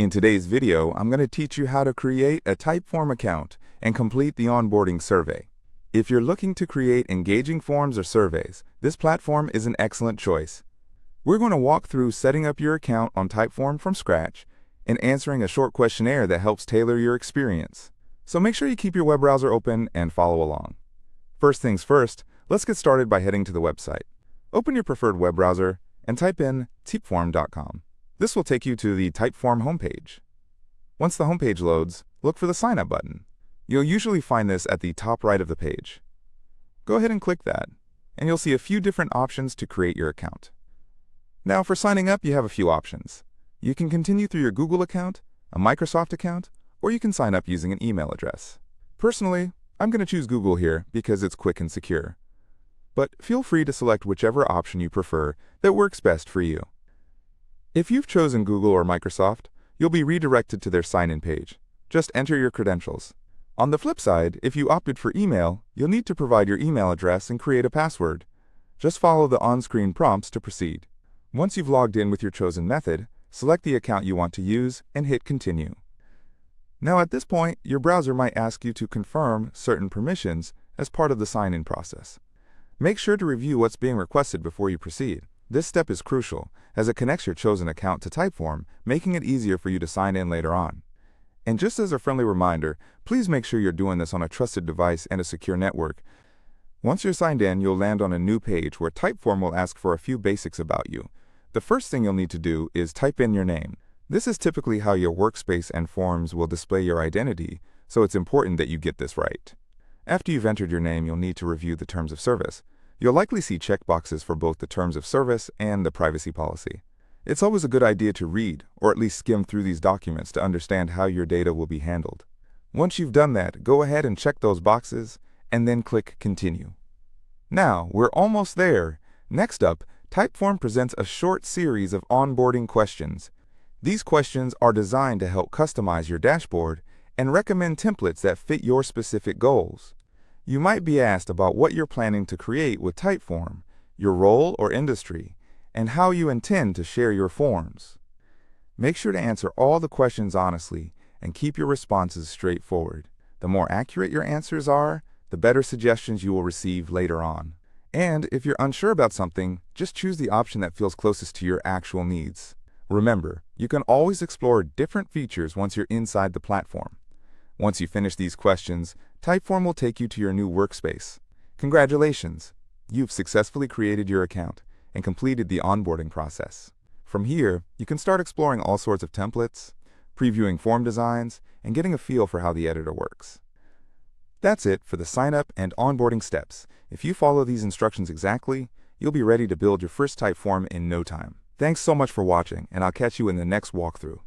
In today's video, I'm going to teach you how to create a Typeform account and complete the onboarding survey. If you're looking to create engaging forms or surveys, this platform is an excellent choice. We're going to walk through setting up your account on Typeform from scratch and answering a short questionnaire that helps tailor your experience. So make sure you keep your web browser open and follow along. First things first, let's get started by heading to the website. Open your preferred web browser and type in typeform.com. This will take you to the Typeform homepage. Once the homepage loads, look for the Sign Up button. You'll usually find this at the top right of the page. Go ahead and click that, and you'll see a few different options to create your account. Now for signing up, you have a few options. You can continue through your Google account, a Microsoft account, or you can sign up using an email address. Personally, I'm going to choose Google here because it's quick and secure. But feel free to select whichever option you prefer that works best for you. If you've chosen Google or Microsoft, you'll be redirected to their sign-in page. Just enter your credentials. On the flip side, if you opted for email, you'll need to provide your email address and create a password. Just follow the on-screen prompts to proceed. Once you've logged in with your chosen method, select the account you want to use and hit Continue. Now at this point, your browser might ask you to confirm certain permissions as part of the sign-in process. Make sure to review what's being requested before you proceed. This step is crucial, as it connects your chosen account to Typeform, making it easier for you to sign in later on. And just as a friendly reminder, please make sure you're doing this on a trusted device and a secure network. Once you're signed in, you'll land on a new page where Typeform will ask for a few basics about you. The first thing you'll need to do is type in your name. This is typically how your workspace and forms will display your identity, so it's important that you get this right. After you've entered your name, you'll need to review the terms of service. You'll likely see checkboxes for both the terms of service and the privacy policy. It's always a good idea to read, or at least skim through these documents to understand how your data will be handled. Once you've done that, go ahead and check those boxes, and then click Continue. Now, we're almost there. Next up, Typeform presents a short series of onboarding questions. These questions are designed to help customize your dashboard and recommend templates that fit your specific goals. You might be asked about what you're planning to create with Typeform, your role or industry, and how you intend to share your forms. Make sure to answer all the questions honestly and keep your responses straightforward. The more accurate your answers are, the better suggestions you will receive later on. And if you're unsure about something, just choose the option that feels closest to your actual needs. Remember, you can always explore different features once you're inside the platform. Once you finish these questions, Typeform will take you to your new workspace. Congratulations! You've successfully created your account and completed the onboarding process. From here, you can start exploring all sorts of templates, previewing form designs, and getting a feel for how the editor works. That's it for the sign-up and onboarding steps. If you follow these instructions exactly, you'll be ready to build your first Typeform in no time. Thanks so much for watching, and I'll catch you in the next walkthrough.